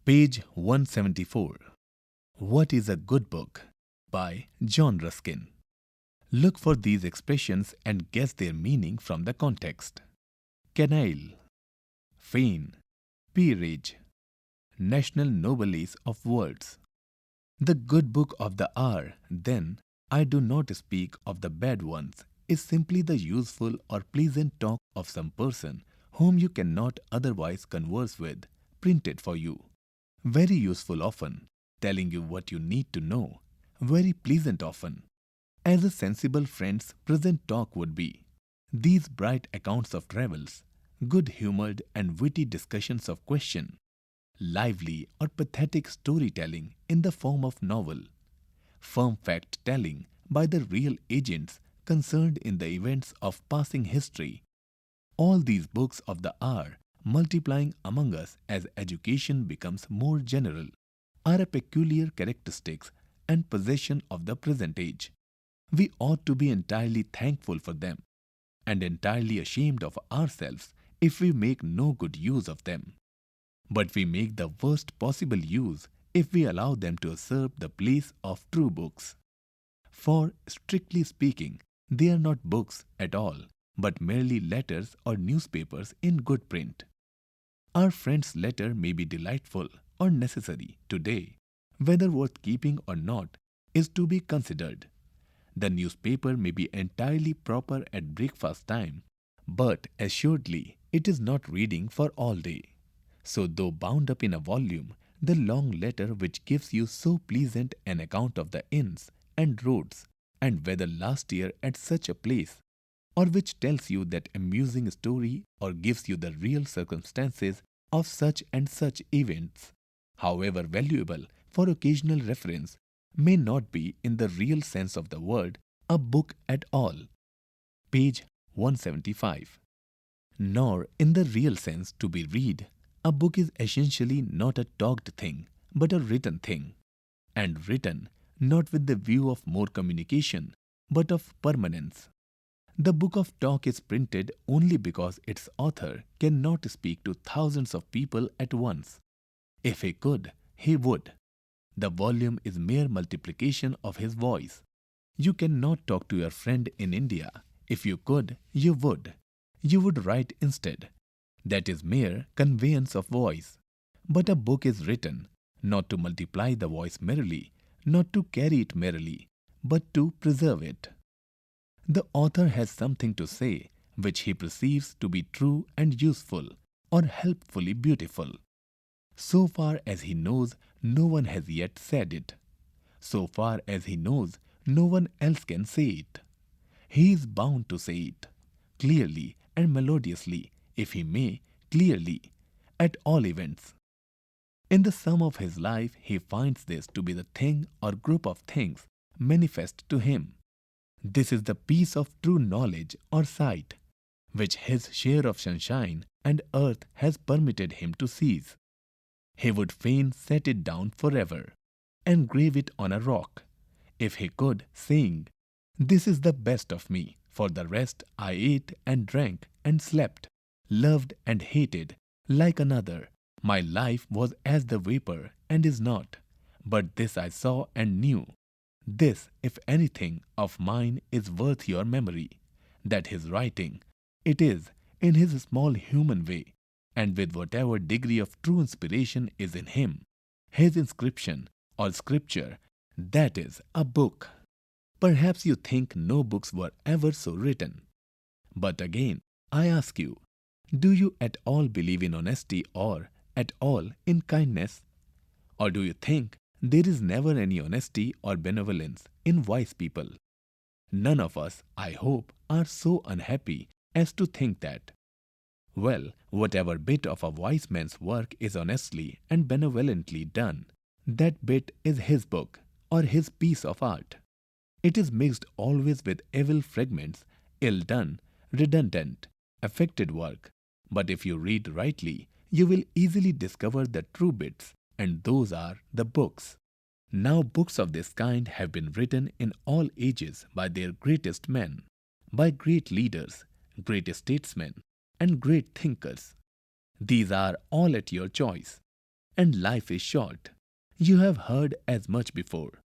Page 174. What is a good book? By John Ruskin. Look for these expressions and guess their meaning from the context. Canaille, Fane, Peerage, National Noblesse of Words. The good book of the hour, then, I do not speak of the bad ones, is simply the useful or pleasant talk of some person whom you cannot otherwise converse with, printed for you. Very useful often, telling you what you need to know, very pleasant often, as a sensible friend's present talk would be. These bright accounts of travels, good-humoured and witty discussions of question, lively or pathetic storytelling in the form of novel, firm fact-telling by the real agents concerned in the events of passing history. All these books of the hour, multiplying among us as education becomes more general, are a peculiar characteristics and possession of the present age. We ought to be entirely thankful for them, and entirely ashamed of ourselves if we make no good use of them. But we make the worst possible use if we allow them to usurp the place of true books. For, strictly speaking, they are not books at all, but merely letters or newspapers in good print. Our friend's letter may be delightful or necessary today, whether worth keeping or not is to be considered. The newspaper may be entirely proper at breakfast time, but assuredly it is not reading for all day. So though bound up in a volume, the long letter which gives you so pleasant an account of the inns and roads and weather last year at such a place, or which tells you that amusing story or gives you the real circumstances of such and such events, however valuable for occasional reference, may not be in the real sense of the word a book at all. Page 175. Nor in the real sense to be read, a book is essentially not a talked thing, but a written thing, and written not with the view of more communication, but of permanence. The book of talk is printed only because its author cannot speak to thousands of people at once. If he could, he would. The volume is mere multiplication of his voice. You cannot talk to your friend in India. If you could, you would. You would write instead. That is mere conveyance of voice. But a book is written, not to multiply the voice merely, not to carry it merely, but to preserve it. The author has something to say which he perceives to be true and useful, or helpfully beautiful. So far as he knows, no one has yet said it. So far as he knows, no one else can say it. He is bound to say it, clearly and melodiously, if he may, clearly, at all events. In the sum of his life, he finds this to be the thing or group of things manifest to him. This is the piece of true knowledge or sight, which his share of sunshine and earth has permitted him to seize. He would fain set it down forever, engrave it on a rock, if he could, saying, "This is the best of me, for the rest I ate and drank and slept, loved and hated, like another. My life was as the vapor, and is not. But this I saw and knew. This, if anything, of mine is worth your memory, that his writing, it is, in his small human way, and with whatever degree of true inspiration is in him, his inscription or scripture, that is a book." Perhaps you think no books were ever so written. But again, I ask you, do you at all believe in honesty or, at all, in kindness? Or do you think there is never any honesty or benevolence in wise people? None of us, I hope, are so unhappy as to think that. Well, whatever bit of a wise man's work is honestly and benevolently done, that bit is his book or his piece of art. It is mixed always with evil fragments, ill done, redundant, affected work. But if you read rightly, you will easily discover the true bits, and those are the books. Now books of this kind have been written in all ages by their greatest men, by great leaders, great statesmen, and great thinkers. These are all at your choice. and life is short. You have heard as much before.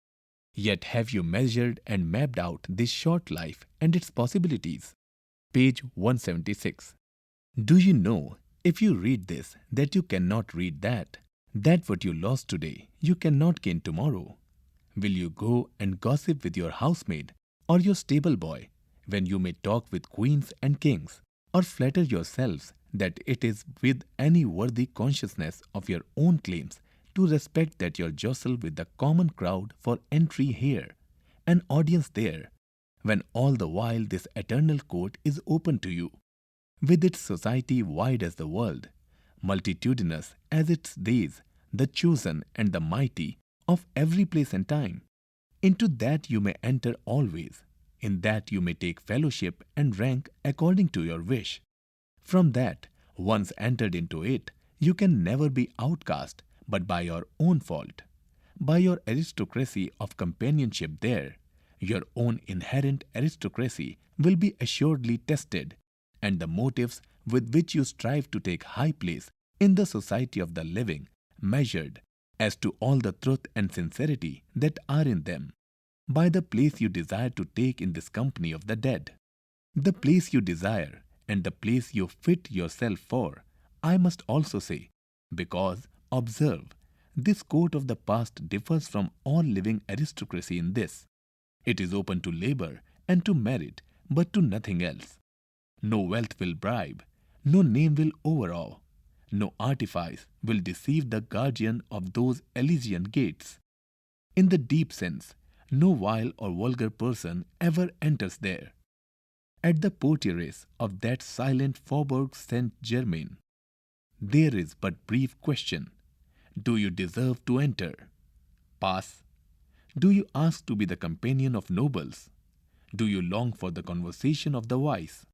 Yet have you measured and mapped out this short life and its possibilities? Page 176. Do you know, if you read this, that you cannot read that? That what you lost today, you cannot gain tomorrow. Will you go and gossip with your housemaid or your stable boy when you may talk with queens and kings, or flatter yourselves that it is with any worthy consciousness of your own claims to respect that you jostle with the common crowd for entry here, an audience there, when all the while this eternal court is open to you, with its society wide as the world, multitudinous as its days, the chosen and the mighty of every place and time. Into that you may enter always, in that you may take fellowship and rank according to your wish. From that, once entered into it, you can never be outcast but by your own fault. By your aristocracy of companionship there, your own inherent aristocracy will be assuredly tested, and the motives with which you strive to take high place in the society of the living measured as to all the truth and sincerity that are in them, by the place you desire to take in this company of the dead. The place you desire and the place you fit yourself for, I must also say, because, observe, this court of the past differs from all living aristocracy in this. It is open to labor and to merit, but to nothing else. No wealth will bribe, no name will overawe, no artifice will deceive the guardian of those Elysian gates. In the deep sense, no vile or vulgar person ever enters there. At the portieres of that silent Faubourg Saint-Germain, there is but brief question. Do you deserve to enter? Pass. Do you ask to be the companion of nobles? Do you long for the conversation of the wise?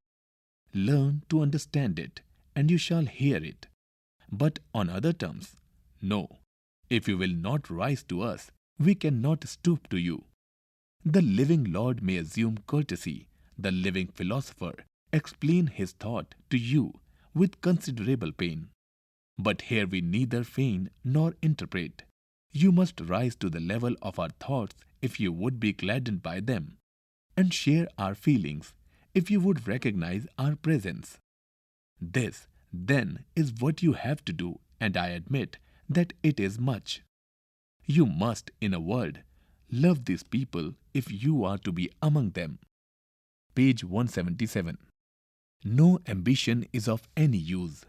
Learn to understand it, and you shall hear it. But on other terms, no. If you will not rise to us, we cannot stoop to you. The living Lord may assume courtesy, the living philosopher explain his thought to you with considerable pain. But here we neither feign nor interpret. You must rise to the level of our thoughts if you would be gladdened by them, and share our feelings if you would recognize our presence. This, then, is what you have to do, and I admit that it is much. You must, in a word, love these people if you are to be among them. Page 177. No ambition is of any use.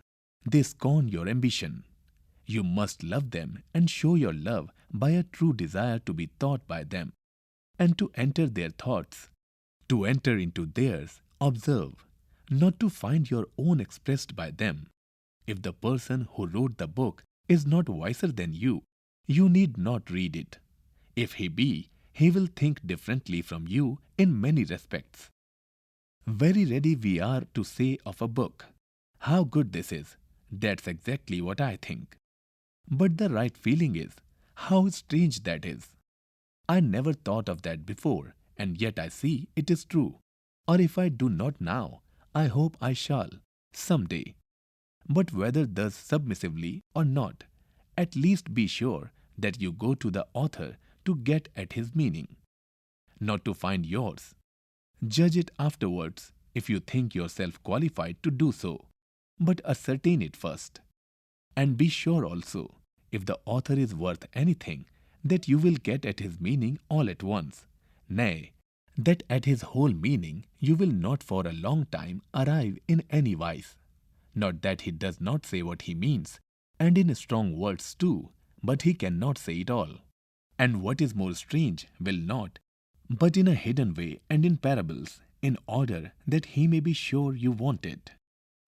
They scorn your ambition. You must love them and show your love by a true desire to be taught by them, and to enter their thoughts. To enter into theirs, observe, not to find your own expressed by them. If the person who wrote the book is not wiser than you need not read it. If he be, he will think differently from you in many respects. Very ready we are to say of a book, "How good this is!" That's exactly what I think. But the right feeling is, "How strange that is!" I never thought of that before, and yet I see it is true. Or if I do not now, I hope I shall, some day. But whether thus submissively or not, at least be sure that you go to the author to get at his meaning, not to find yours. Judge it afterwards if you think yourself qualified to do so, but ascertain it first. And be sure also, if the author is worth anything, that you will get at his meaning all at once, nay, that at his whole meaning you will not for a long time arrive in any wise. Not that he does not say what he means, and in strong words too, but he cannot say it all. And what is more strange, will not, but in a hidden way and in parables, in order that he may be sure you want it.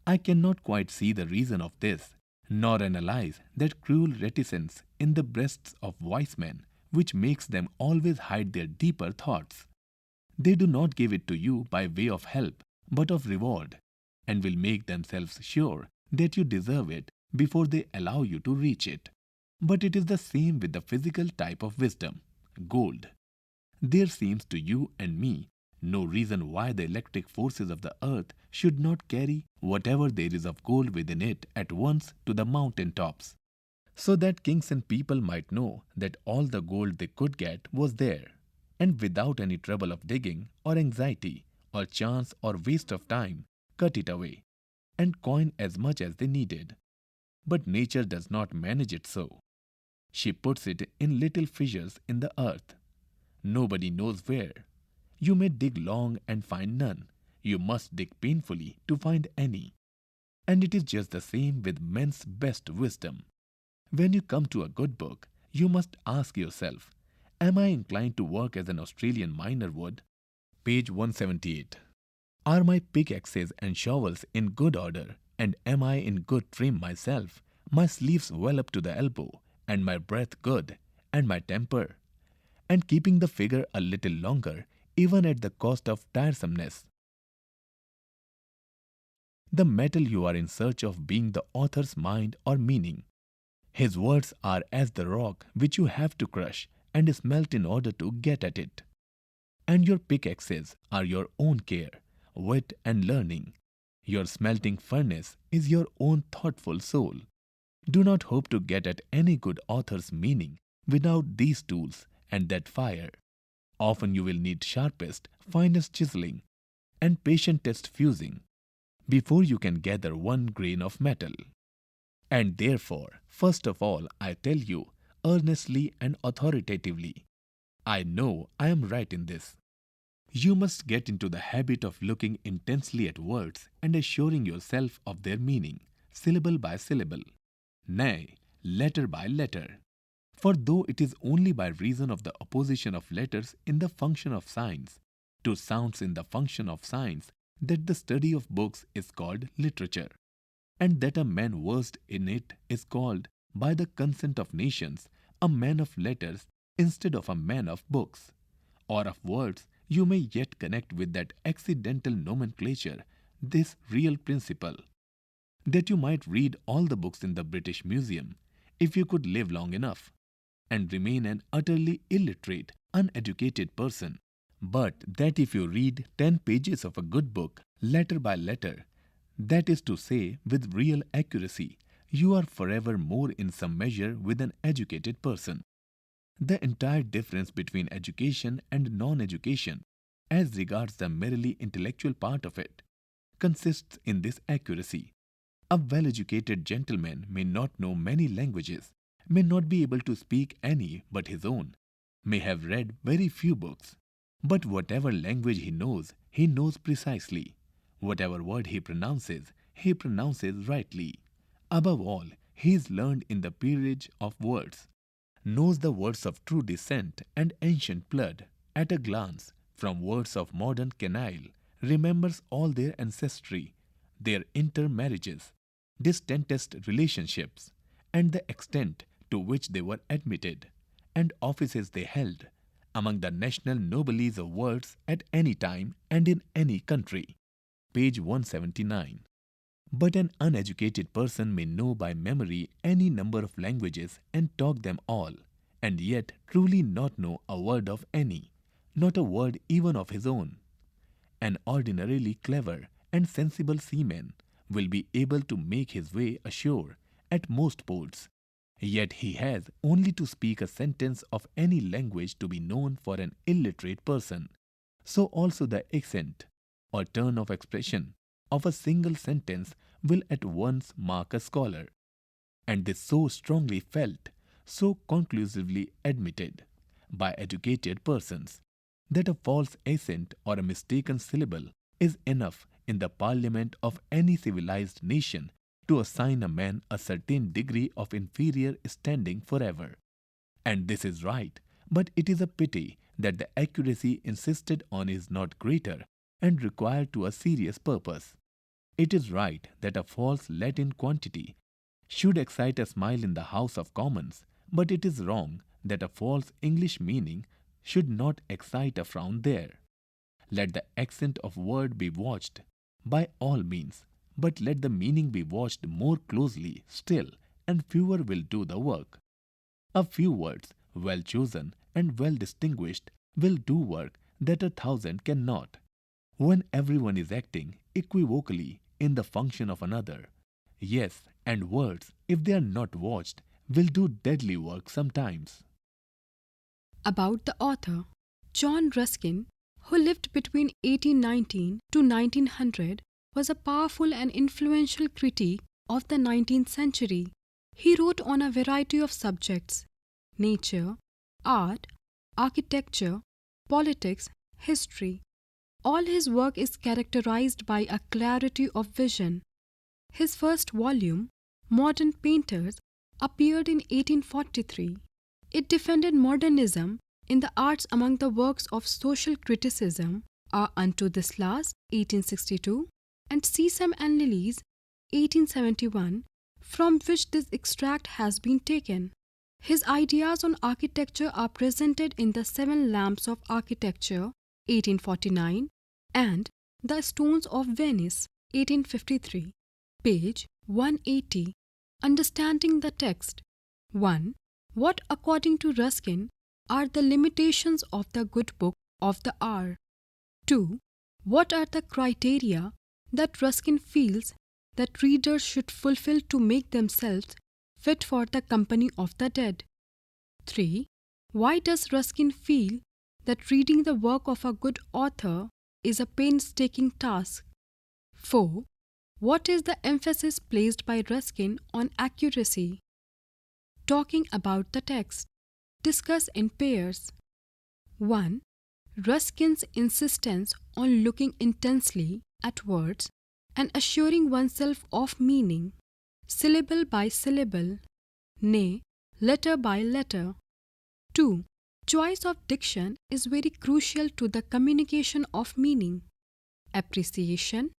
I cannot quite see the reason of this, nor analyze that cruel reticence in the breasts of wise men which makes them always hide their deeper thoughts. They do not give it to you by way of help, but of reward, and will make themselves sure that you deserve it before they allow you to reach it. But it is the same with the physical type of wisdom, gold. There seems to you and me no reason why the electric forces of the earth should not carry whatever there is of gold within it at once to the mountain tops. so that kings and people might know that all the gold they could get was there, and without any trouble of digging or anxiety or chance or waste of time, cut it away and coin as much as they needed. But nature does not manage it so. She puts it in little fissures in the earth. Nobody knows where. You may dig long and find none. You must dig painfully to find any. And it is just the same with men's best wisdom. When you come to a good book, you must ask yourself, am I inclined to work as an Australian miner would? Page 178. Are my pickaxes and shovels in good order, and am I in good trim myself, my sleeves well up to the elbow, and my breath good, and my temper? And keeping the figure a little longer, even at the cost of tiresomeness. The metal you are in search of being the author's mind or meaning. His words are as the rock which you have to crush and smelt in order to get at it. And your pickaxes are your own care, wit and learning. Your smelting furnace is your own thoughtful soul. Do not hope to get at any good author's meaning without these tools and that fire. Often you will need sharpest, finest chiseling and patientest fusing before you can gather one grain of metal. And therefore, first of all, I tell you, earnestly and authoritatively, I know I am right in this. You must get into the habit of looking intensely at words and assuring yourself of their meaning, syllable by syllable, nay, letter by letter. For though it is only by reason of the opposition of letters in the function of signs to sounds in the function of signs that the study of books is called literature, and that a man versed in it is called, by the consent of nations, a man of letters instead of a man of books, or of words, you may yet connect with that accidental nomenclature this real principle, that you might read all the books in the British Museum, if you could live long enough, and remain an utterly illiterate, uneducated person, but that if you read 10 pages of a good book, letter by letter, that is to say, with real accuracy, you are forever more in some measure with an educated person. The entire difference between education and non-education, as regards the merely intellectual part of it, consists in this accuracy. A well-educated gentleman may not know many languages, may not be able to speak any but his own, may have read very few books, but whatever language he knows precisely. Whatever word he pronounces rightly. Above all, he is learned in the peerage of words, knows the words of true descent and ancient blood at a glance from words of modern canaille, remembers all their ancestry, their intermarriages, distantest relationships, and the extent to which they were admitted, and offices they held, among the national noblesse of words at any time and in any country. Page 179. But an uneducated person may know by memory any number of languages and talk them all, and yet truly not know a word of any, not a word even of his own. An ordinarily clever and sensible seaman will be able to make his way ashore at most ports, yet he has only to speak a sentence of any language to be known for an illiterate person. So also the accent, or turn of expression, of a single sentence will at once mark a scholar. And this so strongly felt, so conclusively admitted, by educated persons, that a false accent or a mistaken syllable is enough in the parliament of any civilized nation to assign a man a certain degree of inferior standing forever. And this is right, but it is a pity that the accuracy insisted on is not greater and required to a serious purpose. It is right that a false Latin quantity should excite a smile in the House of Commons, but it is wrong that a false English meaning should not excite a frown there. Let the accent of word be watched by all means, but let the meaning be watched more closely still, and fewer will do the work. A few words, well chosen and well distinguished, will do work that 1,000 cannot. When everyone is acting equivocally in the function of another. Yes, and words, if they are not watched, will do deadly work sometimes. About the author, John Ruskin, who lived between 1819 to 1900, was a powerful and influential critic of the 19th century. He wrote on a variety of subjects: nature, art, architecture, politics, history. All his work is characterized by a clarity of vision. His first volume, Modern Painters, appeared in 1843. It defended modernism in the arts. Among the works of social criticism are Unto This Last, 1862, and Sesame and Lilies, 1871, from which this extract has been taken. His ideas on architecture are presented in The Seven Lamps of Architecture, 1849, and The Stones of Venice, 1853. Page 180. Understanding the text. 1. What, according to Ruskin, are the limitations of the good book of the hour? 2. What are the criteria that Ruskin feels that readers should fulfill to make themselves fit for the company of the dead? 3. Why does Ruskin feel that reading the work of a good author is a painstaking task? 4. What is the emphasis placed by Ruskin on accuracy? Talking about the text. Discuss in pairs. 1. Ruskin's insistence on looking intensely at words and assuring oneself of meaning, syllable by syllable, nay, letter by letter. 2. Choice of diction is very crucial to the communication of meaning. Appreciation.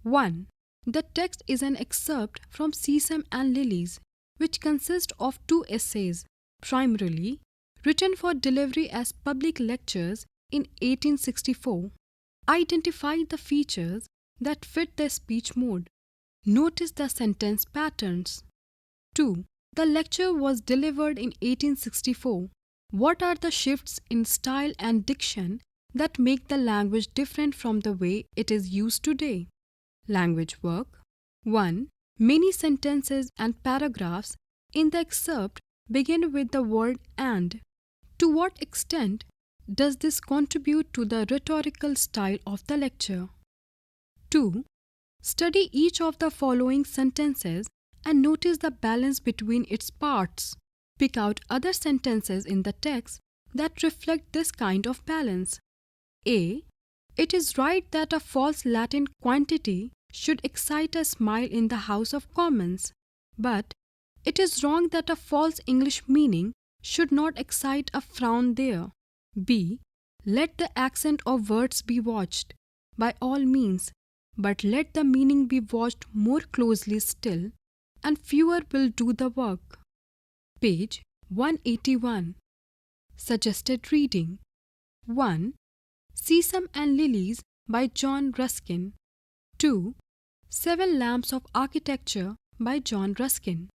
1. The text is an excerpt from Sesame and Lilies, which consist of 2 essays, primarily written for delivery as public lectures in 1864. Identify the features that fit the speech mode. Notice the sentence patterns. 2. The lecture was delivered in 1864. What are the shifts in style and diction that make the language different from the way it is used today? Language work. 1. Many sentences and paragraphs in the excerpt begin with the word "and." To what extent does this contribute to the rhetorical style of the lecture? 2. Study each of the following sentences and notice the balance between its parts. Pick out other sentences in the text that reflect this kind of balance. A. It is right that a false Latin quantity should excite a smile in the House of Commons, but it is wrong that a false English meaning should not excite a frown there. B. Let the accent of words be watched, by all means, but let the meaning be watched more closely still, and fewer will do the work. Page 181. Suggested reading. 1. Sesame and Lilies by John Ruskin. 2. Seven Lamps of Architecture by John Ruskin.